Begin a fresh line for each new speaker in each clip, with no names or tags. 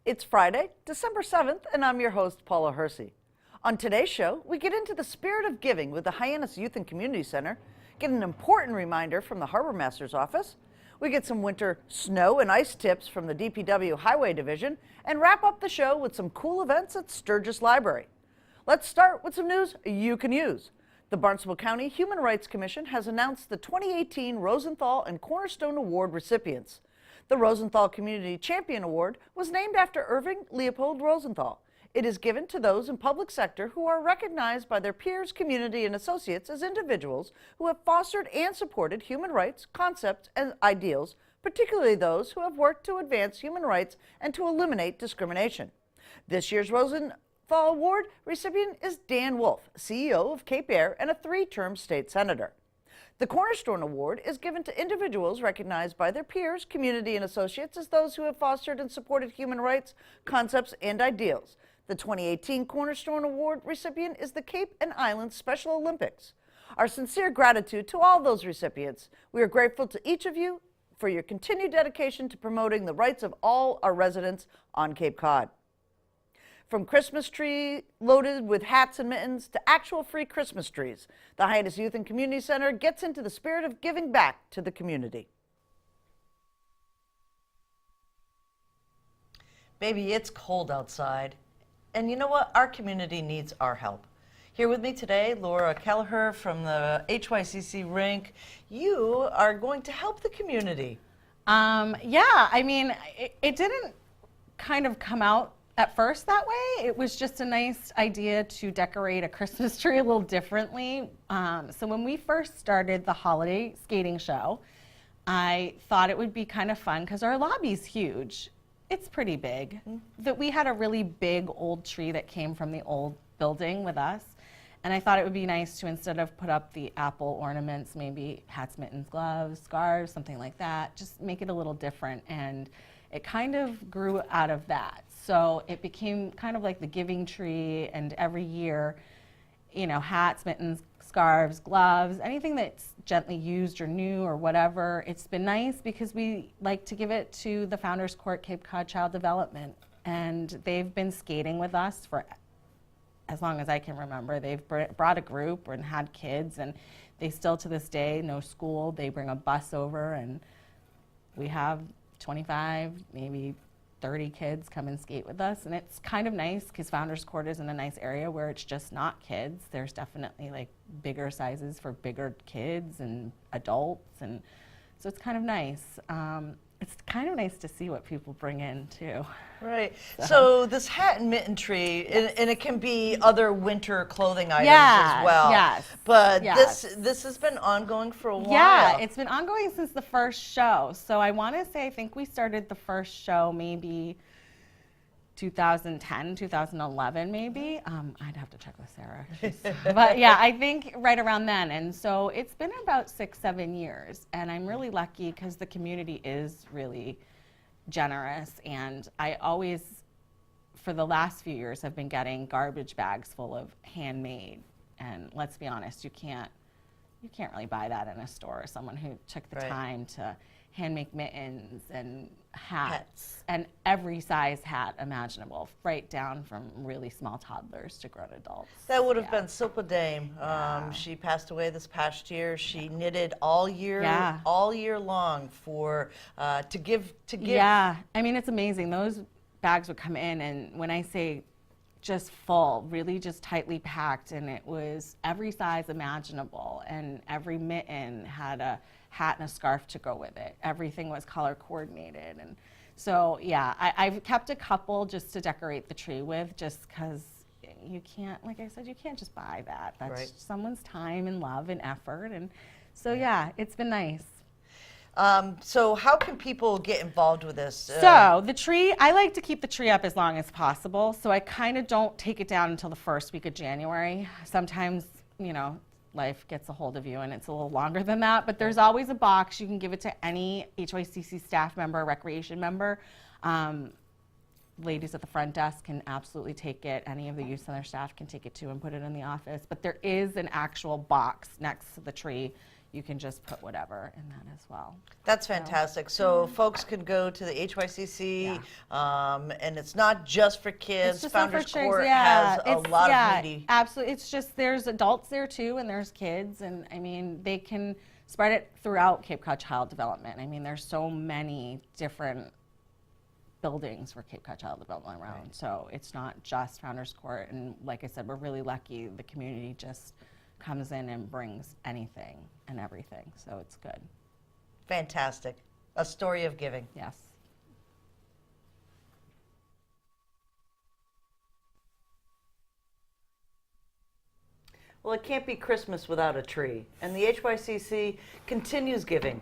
It's Friday, December 7th, and I'm your host, Paula Hersey. On today's show, we get into the spirit of giving with the Hyannis Youth and Community Center, get an important reminder from the Harbor Master's office, we get some winter snow and ice tips from the DPW Highway Division, and wrap up the show with some cool events at Sturgis Library. Let's start with some news you can use. The Barnstable County Human Rights Commission has announced the 2018 Rosenthal and Cornerstone Award recipients. The Rosenthal Community Champion Award was named after Irving Leopold Rosenthal. It is given to those in public sector who are recognized by their peers, community, and associates as individuals who have fostered and supported human rights, concepts, and ideals, particularly those who have worked to advance human rights and to eliminate discrimination. This year's Rosenthal Award recipient is Dan Wolf, CEO of Cape Air and a 3-term state senator. The Cornerstone Award is given to individuals recognized by their peers, community, and associates as those who have fostered and supported human rights, concepts, and ideals. The 2018 Cornerstone Award recipient is the Cape and Islands Special Olympics. Our sincere gratitude to all those recipients. We are grateful to each of you for your continued dedication to promoting the rights of all our residents on Cape Cod. From Christmas tree loaded with hats and mittens to actual free Christmas trees, the Hyannis Youth and Community Center gets into the spirit of giving back to the community. Baby, it's cold outside. And you know what? Our community needs our help. Here with me today, Laura Kelleher from the HYCC rink. You are going to help the community.
It didn't kind of come out at first that way. It was just a nice idea to decorate a Christmas tree a little differently. So when we first started the holiday skating show, I thought it would be kind of fun because our lobby's huge. It's pretty big. That we had a really big old tree that came from the old building with us. And I thought it would be nice to, instead of put up the apple ornaments, maybe hats, mittens, gloves, scarves, something like that, just make it a little different. And it kind of grew out of that. So it became kind of like the giving tree, and every year, you know, hats, mittens, scarves, gloves, anything that's gently used or new or whatever. It's been nice because we like to give it to the Founders Court Cape Cod Child Development, and they've been skating with us for as long as I can remember. They've brought a group and had kids, and they still to this day, no school, they bring a bus over, and we have 25, maybe 30 kids come and skate with us. And it's kind of nice because Founders Court is in a nice area where it's just not kids. There's definitely like bigger sizes for bigger kids and adults, and so it's kind of nice. It's kind of nice to see what people bring in too.
Right. So this hat and mitten tree, and it can be other winter clothing items as well.
Yes.
But
yes.
this has been ongoing for a while.
Yeah, it's been ongoing since the first show. So I want to say, I think we started the first show maybe 2010, 2011 maybe. I'd have to check with Sarah. But yeah, I think right around then. And so it's been about 6-7 years. And I'm really lucky because the community is really generous. And I always, for the last few years, have been getting garbage bags full of handmade. And let's be honest, you can't really buy that in a store. Someone who took the time to hand make mittens and hats and every size hat imaginable, right down from really small toddlers to grown adults.
That would have been Silpa Dame. She passed away this past year. She knitted all year long for to give.
Yeah, I mean, it's amazing. Those bags would come in, and when I say just full, really just tightly packed, and it was every size imaginable, and every mitten had a hat and a scarf to go with it. Everything was color coordinated. And so yeah, I've kept a couple just to decorate the tree with, just because you can't, like I said, you can't just buy that. That's someone's time and love and effort. And so yeah, it's been nice.
So how can people get involved with this?
So the tree, I like to keep the tree up as long as possible. So I kind of don't take it down until the first week of January. Sometimes, you know, life gets a hold of you and it's a little longer than that, but there's always a box. You can give it to any HYCC staff member, recreation member. Ladies at the front desk can absolutely take it. Any of the youth center staff can take it too and put it in the office. But there is an actual box next to the tree. you can just put whatever in that as well.
That's fantastic. So folks can go to the HYCC, and it's not just for kids.
It's just
Founders
not for
Court
chicks,
has a lot of needy.
Absolutely. It's just there's adults there too, and there's kids, and I mean they can spread it throughout Cape Cod Child Development. I mean there's so many different buildings for Cape Cod Child Development around, right. So it's not just Founders Court. And like I said, we're really lucky. The community just comes in and brings anything and everything, so it's good.
Fantastic. A story of giving.
Yes.
Well, it can't be Christmas without a tree, and the HYCC continues giving.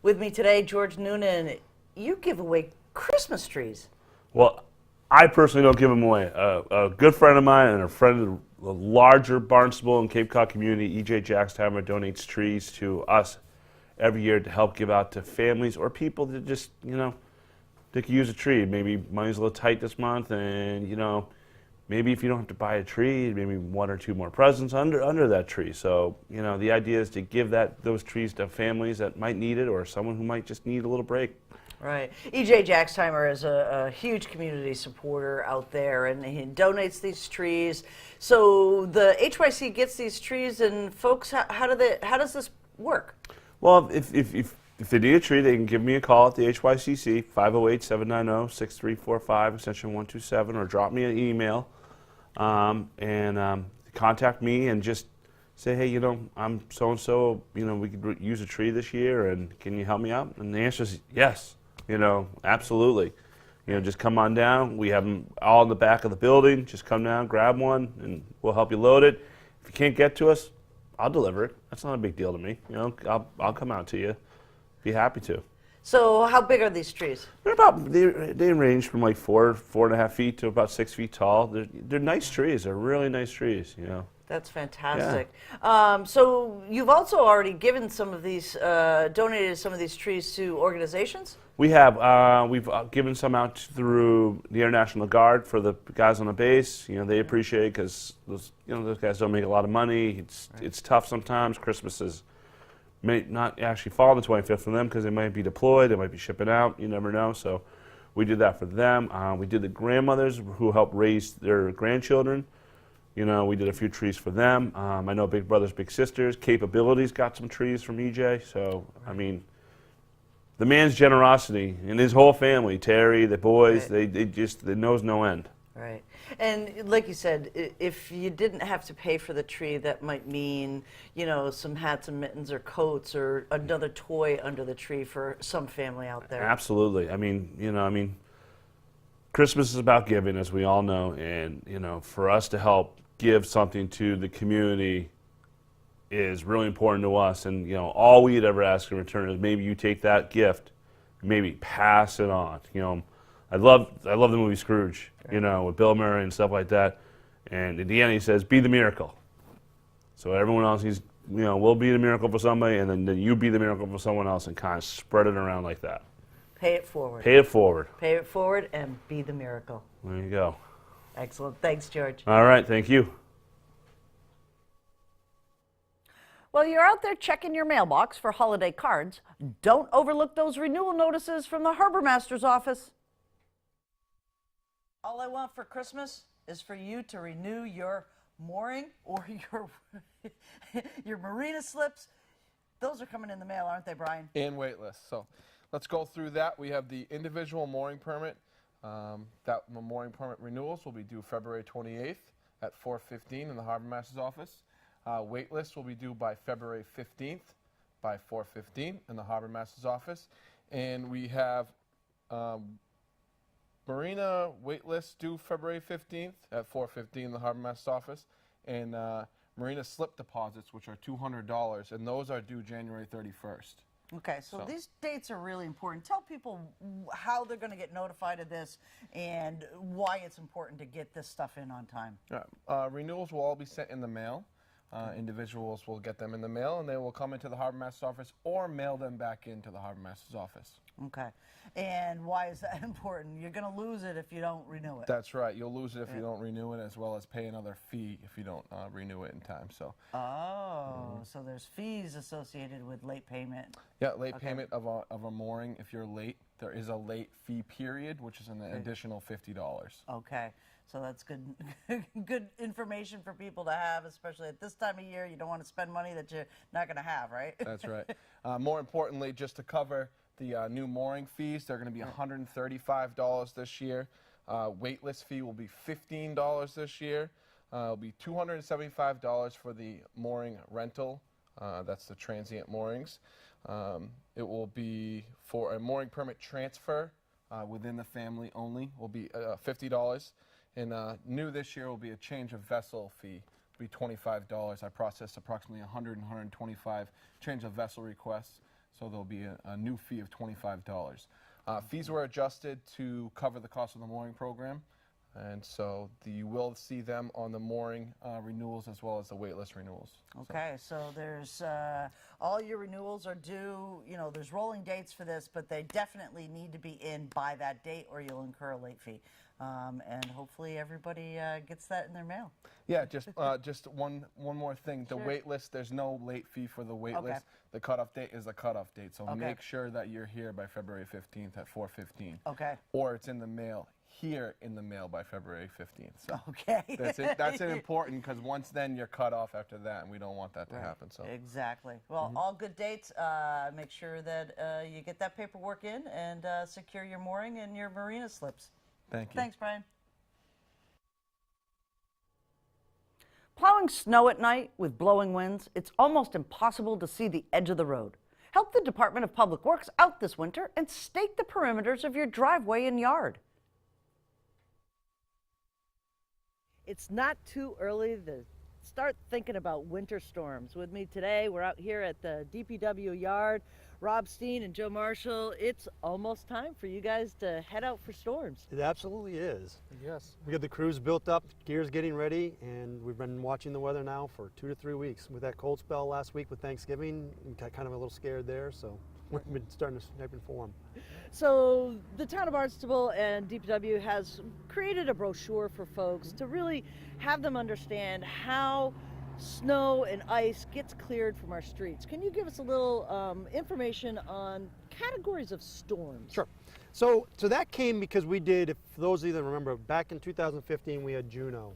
With me today, George Noonan. You give away Christmas trees.
Well, I personally don't give them away. A good friend of mine and a friend of the larger Barnstable and Cape Cod community, E.J. Jackstimer, donates trees to us every year to help give out to families or people that just, they could use a tree. Maybe money's a little tight this month, and, maybe if you don't have to buy a tree, maybe one or two more presents under that tree. So, the idea is to give those trees to families that might need it or someone who might just need a little break.
Right. E.J. Jackstimer is a huge community supporter out there, and he donates these trees. So the HYC gets these trees, and folks, how does this work?
Well, if they need a tree, they can give me a call at the HYCC, 508-790-6345, extension 127, or drop me an email and contact me and just say, hey, I'm so-and-so, we could use a tree this year, and can you help me out? And the answer is yes. Absolutely. Just come on down. We have them all in the back of the building. Just come down, grab one, and we'll help you load it. If you can't get to us, I'll deliver it. That's not a big deal to me. I'll come out to you. Be happy to.
So how big are these trees?
They range from like 4.5 feet to about 6 feet tall. They're nice trees. They're really nice trees.
That's fantastic. Yeah. So you've also already given some of these, donated some of these trees to organizations?
We have. We've given some out through the International Guard for the guys on the base. They appreciate it because those guys don't make a lot of money. It's tough sometimes. Christmas may not actually fall on the 25th for them because they might be deployed. They might be shipping out. You never know. So we did that for them. We did the grandmothers who helped raise their grandchildren. We did a few trees for them. I know Big Brothers Big Sisters, Capabilities got some trees from EJ. So, I mean, the man's generosity and his whole family, Terry, the boys, right. They knows no end.
Right. And like you said, if you didn't have to pay for the tree, that might mean, some hats and mittens or coats or another toy under the tree for some family out there.
Absolutely. I mean, Christmas is about giving, as we all know, and, for us to help give something to the community is really important to us. And, all we'd ever ask in return is maybe you take that gift, maybe pass it on. I love the movie Scrooge, right. With Bill Murray and stuff like that. And at the end he says, be the miracle. So everyone else, we'll be the miracle for somebody, and then you be the miracle for someone else, and kind of spread it around like that.
Pay it forward.
Pay it forward.
Pay it forward and be the miracle.
There you go.
Excellent. Thanks, George.
All right. Thank you.
While you're out there checking your mailbox for holiday cards, don't overlook those renewal notices from the Harbor Master's office. All I want for Christmas is for you to renew your mooring or your marina slips. Those are coming in the mail, aren't they, Brian?
And waitlist. So let's go through that. We have the individual mooring permit. That mooring permit renewals will be due February 28th at 4:15 in the Harbor Master's office. Waitlist will be due by February 15th by 4:15 in the Harbor Master's office. And we have Marina waitlist due February 15th at 4:15 in the Harbor Master's office. And Marina slip deposits, which are $200, and those are due January 31st.
Okay, so these dates are really important. Tell people how they're going to get notified of this and why it's important to get this stuff in on time.
Renewals will all be sent in the mail. individuals will get them in the mail, and they will come into the Harbor Master's office or mail them back into the Harbor Master's office.
Okay. And why is that important? You're going to lose it if you don't renew it.
That's right. You'll lose it if you don't renew it, as well as pay another fee if you don't renew it in time. So.
Oh, so there's fees associated with late payment.
Yeah, late payment of a mooring. If you're late, there is a late fee period, which is an additional $50.
Okay, so that's good, good information for people to have, especially at this time of year. You don't want to spend money that you're not going to have, right?
That's right. More importantly, just to cover the new mooring fees, they're going to be $135 this year. Waitlist fee will be $15 this year. It'll be $275 for the mooring rental. That's the transient moorings. It will be for a mooring permit transfer within the family only will be $50. And new this year will be a change of vessel fee. It'll be $25. I processed approximately 125 change of vessel requests, so there'll be a new fee of $25. Fees were adjusted to cover the cost of the mooring program. And so you will see them on the mooring renewals as well as the waitlist renewals.
Okay, so there's all your renewals are due. You know, there's rolling dates for this, but they definitely need to be in by that date, or you'll incur a late fee. And hopefully everybody gets that in their mail.
Yeah, just one more thing. The waitlist, there's no late fee for the waitlist.
Okay.
The cutoff date is the cutoff date. So make sure that you're here by February 15th at 4:15.
Okay.
Or it's in the mail. Here in the mail by February 15th. So
okay.
That's important, because once then you're cut off after that, and we don't want that to happen. So
exactly. Well, all good dates. Make sure that you get that paperwork in and secure your mooring and your marina slips.
Thank you.
Thanks, Brian. Plowing snow at night with blowing winds, it's almost impossible to see the edge of the road. Help the Department of Public Works out this winter and stake the perimeters of your driveway and yard. It's not too early to start thinking about winter storms. With me today, we're out here at the DPW yard. Rob Steen and Joe Marshall, it's almost time for you guys to head out for storms.
It absolutely is.
Yes.
We got the crews built up, gear's getting ready, and we've been watching the weather now for 2 to 3 weeks. With that cold spell last week with Thanksgiving, we got kind of a little scared there, so we've been starting to snipe and form.
So the town of Barnstable and DPW has created a brochure for folks to really have them understand how snow and ice gets cleared from our streets. Can you give us a little information on categories of storms?
Sure. So that came because we did, if those of you that remember, back in 2015 we had Juno.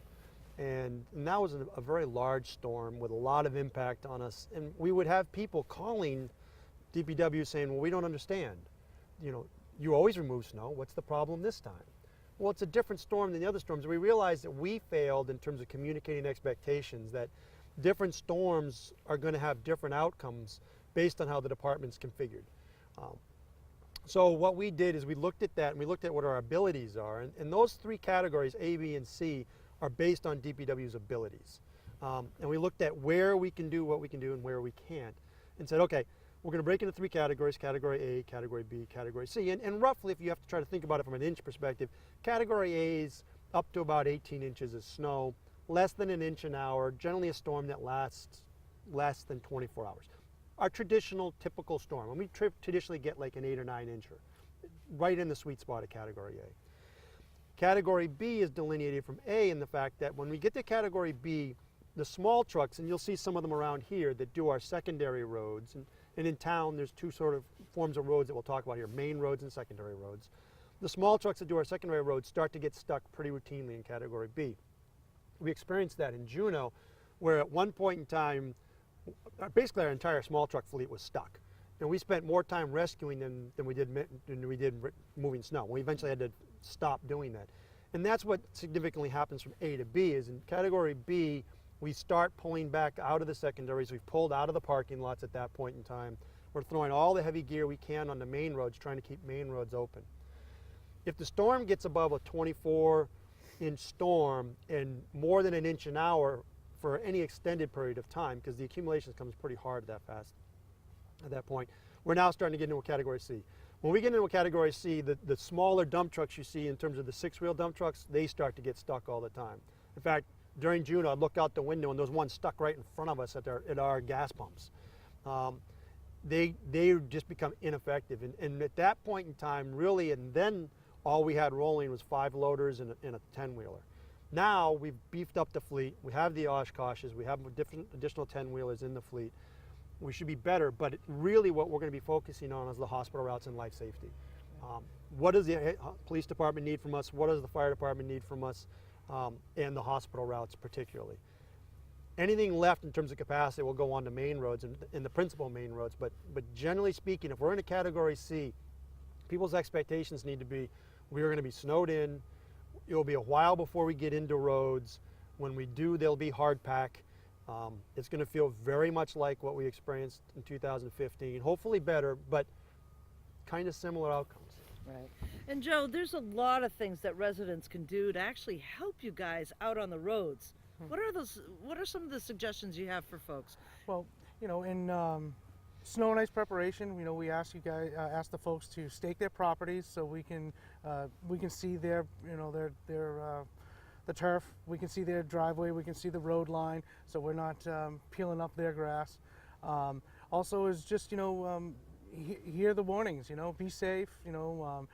And that was a very large storm with a lot of impact on us. And we would have people calling DPW saying, well, we don't understand. You know, you always remove snow. What's the problem this time? Well, it's a different storm than the other storms. We realized that we failed in terms of communicating expectations, that different storms are going to have different outcomes based on how the department's configured. So what we did is we looked at that and we looked at what our abilities are. And those three categories, A, B, and C, are based on DPW's abilities. And we looked at where we can do what we can do and where we can't. And said, okay, we're going to break into three categories: Category A, Category B, Category C. And roughly, if you have to try to think about it from an inch perspective, Category A is up to about 18 inches of snow, less than an inch an hour, generally a storm that lasts less than 24 hours. Our traditional, typical storm, and we traditionally get like an 8 or 9 incher, right in the sweet spot of Category A. Category B is delineated from A in the fact that when we get to Category B, the small trucks, and you'll see some of them around here that do our secondary roads, and in town there's two sort of forms of roads that we'll talk about here, main roads and secondary roads. The small trucks that do our secondary roads start to get stuck pretty routinely in Category B. We experienced that in Juneau, where at one point in time, basically our entire small truck fleet was stuck. And we spent more time rescuing them than we did moving snow. We eventually had to stop doing that. And that's what significantly happens from A to B, is in Category B, we start pulling back out of the secondaries. We've pulled out of the parking lots at that point in time. We're throwing all the heavy gear we can on the main roads, trying to keep main roads open. If the storm gets above a 24-inch storm and more than an inch an hour for any extended period of time, because the accumulation comes pretty hard that fast at that point, we're now starting to get into a Category C. When we get into a Category C, the smaller dump trucks you see in terms of the 6-wheel dump trucks, they start to get stuck all the time. In fact, during June, I'd look out the window and there's one stuck right in front of us at our gas pumps. They just become ineffective. And at that point in time, really, and then all we had rolling was 5 loaders and a 10-wheeler. Now we've beefed up the fleet. We have the Oshkoshes. We have different additional 10-wheelers in the fleet. We should be better, but really what we're going to be focusing on is the hospital routes and life safety. What does the police department need from us? What does the fire department need from us? And the hospital routes particularly. Anything left in terms of capacity will go on to main roads and the principal main roads, but generally speaking, if we're in a category C, people's expectations need to be, we are going to be snowed in, it will be a while before we get into roads. When we do, they'll be hard pack. It's going to feel very much like what we experienced in 2015, hopefully better, but kind of similar outcomes.
Right. And Joe, there's a lot of things that residents can do to actually help you guys out on the roads. What are some of the suggestions you have for folks?
Well, you know, in snow and ice preparation, you know, we ask the folks to stake their properties so we can see their, you know, the turf. We can see their driveway. We can see the road line, so we're not peeling up their grass. Also, is just, you know, hear the warnings. You know, be safe. You know,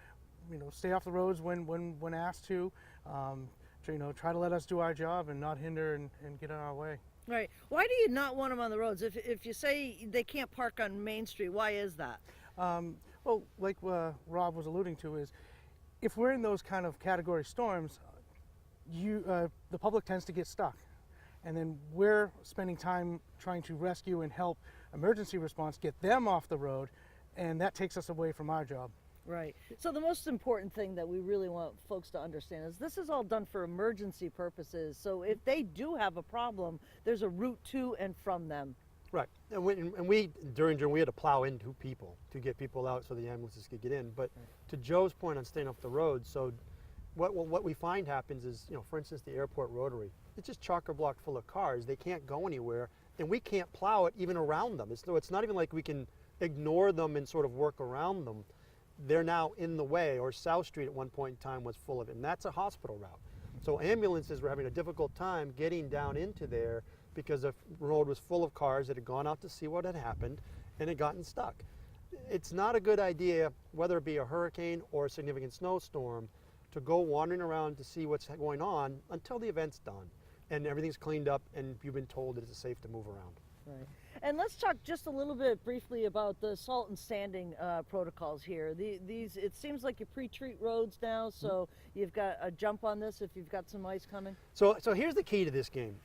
stay off the roads when asked to. You know, try to let us do our job and not hinder and get in our way.
Right. Why do you not want them on the roads? If you say they can't park on Main Street, why is that?
Well, like Rob was alluding to, is if we're in those kind of category storms, the public tends to get stuck. And then we're spending time trying to rescue and help emergency response get them off the road, and that takes us away from our job.
Right. So the most important thing that we really want folks to understand is this is all done for emergency purposes. So if they do have a problem, there's a route to and from them.
Right. And we during June, we had to plow into people to get people out so the ambulances could get in. But to Joe's point on staying off the road, so what we find happens is, you know, for instance, the airport rotary, it's just chock-a-block full of cars. They can't go anywhere, and we can't plow it even around them. It's not even like we can ignore them and sort of work around them. They're now in the way, or South Street at one point in time was full of it, and that's a hospital route. So ambulances were having a difficult time getting down into there because the road was full of cars that had gone out to see what had happened and had gotten stuck. It's not a good idea, whether it be a hurricane or a significant snowstorm, to go wandering around to see what's going on until the event's done and everything's cleaned up and you've been told that it's safe to move around.
Right. And let's talk just a little bit briefly about the salt and sanding protocols here. These, it seems like you pre-treat roads now, so you've got a jump on this if you've got some ice coming.
So here's the key to this game.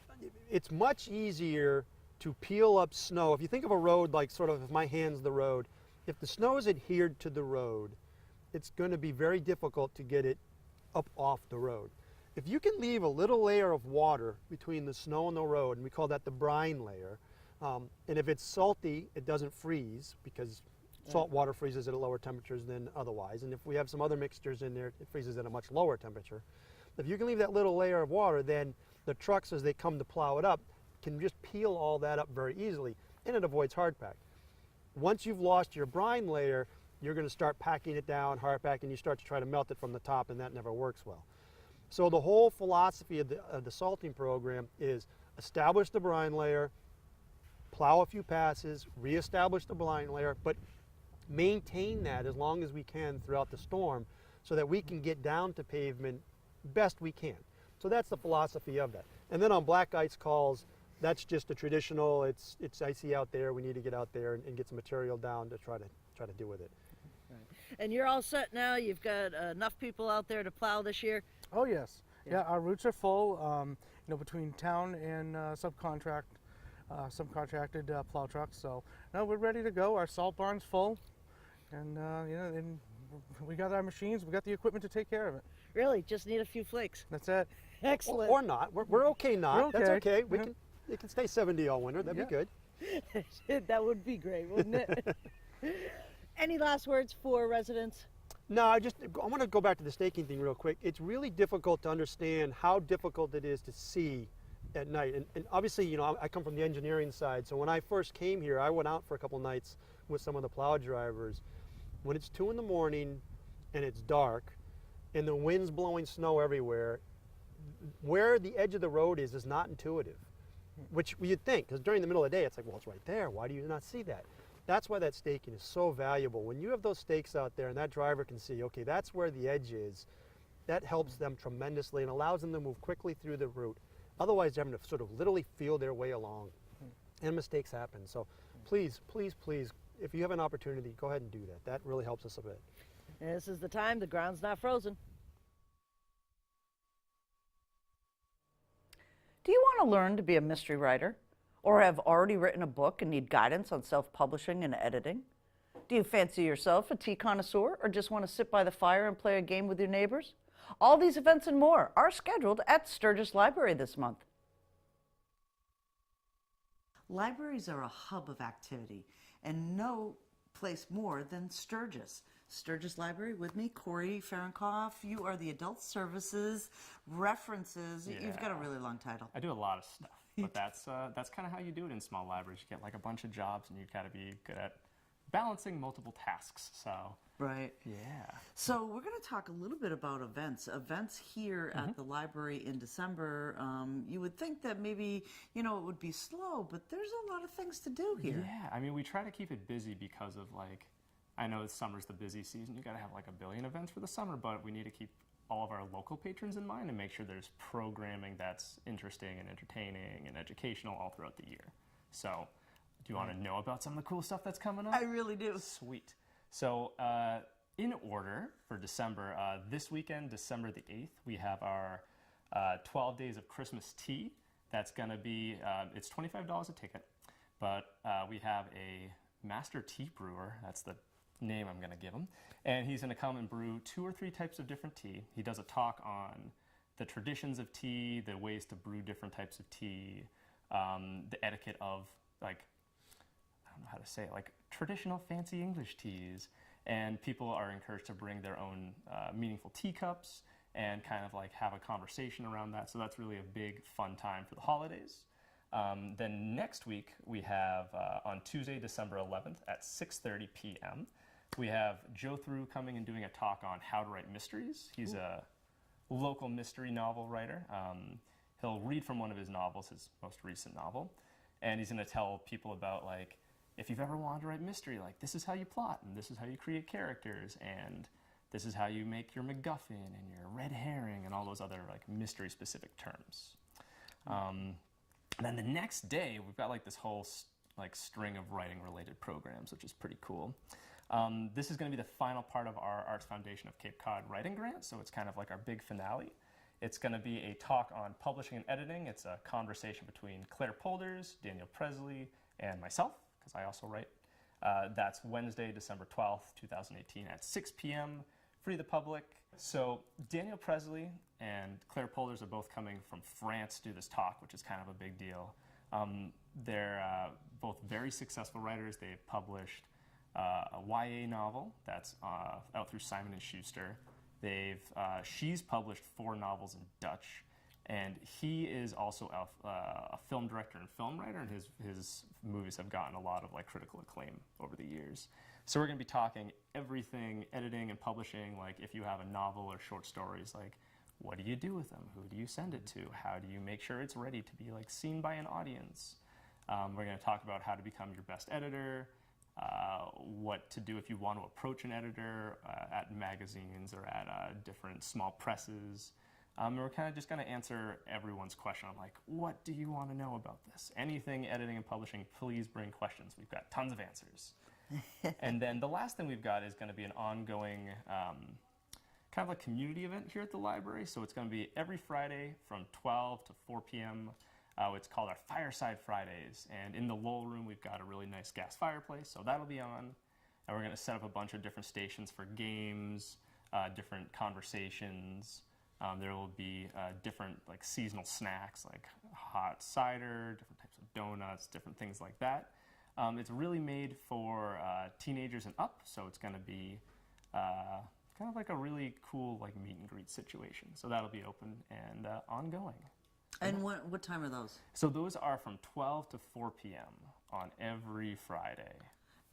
It's much easier to peel up snow. If you think of a road like sort of, if my hand's the road, if the snow is adhered to the road, it's going to be very difficult to get it up off the road. If you can leave a little layer of water between the snow and the road, and we call that the brine layer, and if it's salty, it doesn't freeze because salt water freezes at lower temperatures than otherwise. And if we have some other mixtures in there, it freezes at a much lower temperature. If you can leave that little layer of water, then the trucks, as they come to plow it up, can just peel all that up very easily, and it avoids hard pack. Once you've lost your brine layer, you're going to start packing it down, hard pack, and you start to try to melt it from the top, and that never works well. So the whole philosophy of the salting program is establish the brine layer, plow a few passes, reestablish the brine layer, but maintain that as long as we can throughout the storm so that we can get down to pavement best we can. So that's the philosophy of that. And then on black ice calls, that's just a traditional, it's icy out there, we need to get out there and get some material down to try to deal with it.
Right. And you're all set now? You've got enough people out there to plow this year?
Oh yes, yeah, our routes are full. You know, between town and subcontracted plow trucks. So no, we're ready to go. Our salt barn's full, and you know, and we got our machines. We got the equipment to take care of it.
Really, just need a few flakes.
That's it.
Excellent.
Or not. We're okay not.
We're
That's
okay.
okay. It can stay 70 all winter. That'd be good.
That would be great, wouldn't it? Any last words for residents?
No, I want to go back to the staking thing real quick. It's really difficult to understand how difficult it is to see at night. And obviously, you know, I come from the engineering side. So when I first came here, I went out for a couple nights with some of the plow drivers. When it's 2 in the morning and it's dark and the wind's blowing snow everywhere, where the edge of the road is not intuitive, which you'd think, because during the middle of the day, it's like, well, it's right there. Why do you not see that? That's why that staking is so valuable. When you have those stakes out there and that driver can see, okay, that's where the edge is, that helps them tremendously and allows them to move quickly through the route. Otherwise, they're having to sort of literally feel their way along, and mistakes happen. So please, please, please, if you have an opportunity, go ahead and do that. That really helps us a bit.
This is the time. The ground's not frozen. Do you want to learn to be a mystery writer? Or have already written a book and need guidance on self-publishing and editing? Do you fancy yourself a tea connoisseur or just want to sit by the fire and play a game with your neighbors? All these events and more are scheduled at Sturgis Library this month. Libraries are a hub of activity, and no place more than Sturgis. Sturgis Library with me, Corey Fahrenkoff. You are the Adult Services References.
Yeah.
You've got a really long title.
I do a lot of stuff, but that's kind of how you do it in small libraries. You get like a bunch of jobs, and you got to be good at balancing multiple tasks. So
Right.
yeah.
So we're going to talk a little bit about events. Events here at the library in December. You would think that maybe, it would be slow, but there's a lot of things to do here.
Yeah, I mean, we try to keep it busy because of like, I know summer's the busy season. You got to have like a billion events for the summer, but we need to keep all of our local patrons in mind and make sure there's programming that's interesting and entertaining and educational all throughout the year. So, do you want to know about some of the cool stuff that's coming up?
I really do.
Sweet. So, in order for December, this weekend, December the 8th, we have our 12 Days of Christmas Tea. That's going to be, it's $25 a ticket, but we have a master tea brewer. That's the name I'm going to give him. And he's going to come and brew 2 or 3 types of different tea. He does a talk on the traditions of tea, the ways to brew different types of tea, the etiquette of, like, I don't know how to say it, like traditional fancy English teas. And people are encouraged to bring their own meaningful teacups and kind of like have a conversation around that. So that's really a big fun time for the holidays. Then next week we have on Tuesday, December 11th at 6:30 p.m. we have Joe Through coming and doing a talk on how to write mysteries. He's a local mystery novel writer. He'll read from one of his novels, his most recent novel, and he's going to tell people about like, if you've ever wanted to write mystery, like this is how you plot, and this is how you create characters, and this is how you make your MacGuffin and your red herring and all those other like mystery specific terms. And then the next day, we've got like this whole like string of writing related programs, which is pretty cool. This is going to be the final part of our Arts Foundation of Cape Cod writing grant, so it's kind of like our big finale. It's going to be a talk on publishing and editing. It's a conversation between Claire Polders, Daniel Presley, and myself, because I also write. That's Wednesday, December 12th, 2018 at 6 p.m. free to the public. So Daniel Presley and Claire Polders are both coming from France to do this talk, which is kind of a big deal. They're both very successful writers. They've published a YA novel that's out through Simon & Schuster. She's published 4 novels in Dutch. And he is also a film director and film writer, and his movies have gotten a lot of like critical acclaim over the years. So we're going to be talking everything, editing and publishing, like if you have a novel or short stories, like what do you do with them? Who do you send it to? How do you make sure it's ready to be like seen by an audience? We're going to talk about how to become your best editor, what to do if you want to approach an editor at magazines or at different small presses. We're kind of just going to answer everyone's question on like, what do you want to know about this? Anything editing and publishing, please bring questions. We've got tons of answers. And then the last thing we've got is going to be an ongoing kind of a community event here at the library. So it's going to be every Friday from 12 to 4 p.m. It's called our Fireside Fridays. And in the Lowell room, we've got a really nice gas fireplace. So that'll be on. And we're going to set up a bunch of different stations for games, different conversations. There will be different like seasonal snacks like hot cider, different types of donuts, different things like that. It's really made for teenagers and up, so it's going to be kind of like a really cool like meet and greet situation. So that'll be open and ongoing.
And what time are those?
So those are from 12 to 4 p.m. on every Friday.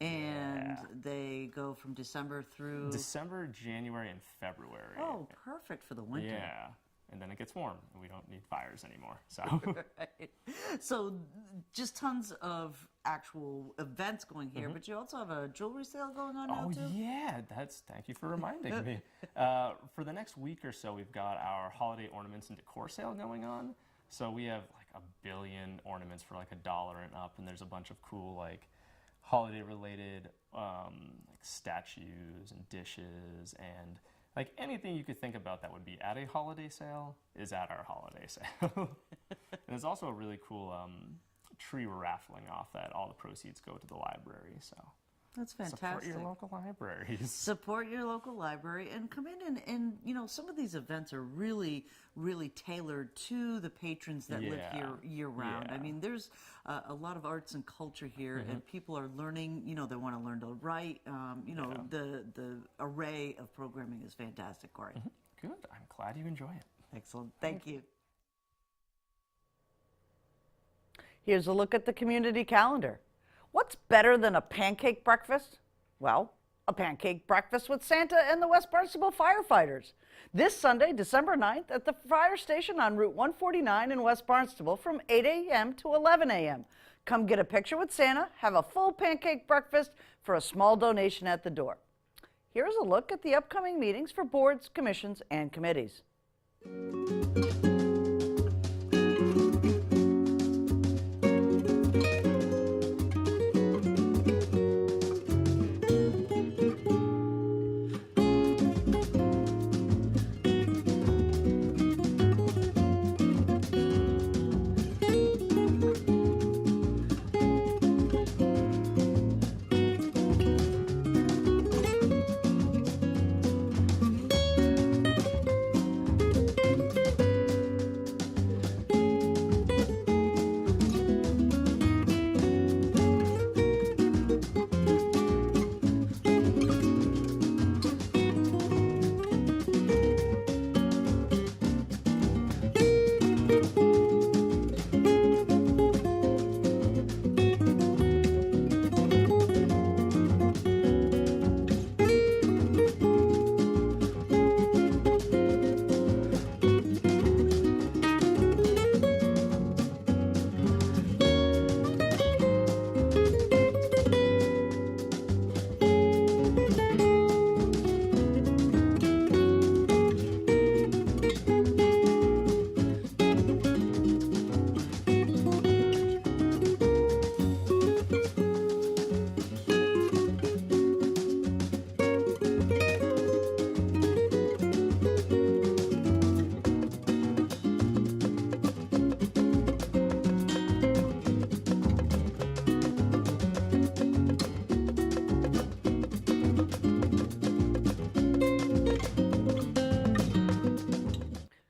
And they go from December through?
December, January, and February.
Oh, perfect for the winter.
Yeah. and then it gets warm, and we don't need fires anymore. So.
Right. So just tons of actual events going here, but you also have a jewelry sale going on now
Oh
too?
yeah, thank you for reminding me. For the next week or so, we've got our holiday ornaments and decor sale going on. So we have like 1 billion ornaments for like $1 and up, and there's a bunch of cool like holiday related like statues and dishes and like anything you could think about that would be at a holiday sale is at our holiday sale. And there's also a really cool tree we're raffling off that all the proceeds go to the library. So
That's fantastic.
support your local libraries.
Support your local library and come in and you know, some of these events are really, really tailored to the patrons that live here year round. I
Yeah.
mean, there's a lot of arts and culture here and people are learning, you know, they want to learn to write. You know, the array of programming is fantastic, Corey.
Good. I'm glad you enjoy it.
Excellent. Thank you. Here's a look at the community calendar. What's better than a pancake breakfast? Well, a pancake breakfast with Santa and the West Barnstable firefighters. This Sunday, December 9th, at the fire station on Route 149 in West Barnstable from 8 a.m. to 11 a.m. Come get a picture with Santa, have a full pancake breakfast for a small donation at the door. Here's a look at the upcoming meetings for boards, commissions, and committees.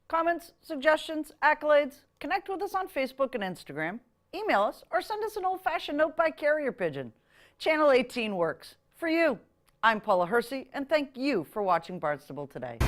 Comments, suggestions, accolades, connect with us on Facebook and Instagram, email us, or send us an old-fashioned note by carrier pigeon. Channel 18 works. For you, I'm Paula Hersey, and thank you for watching Barnstable Today.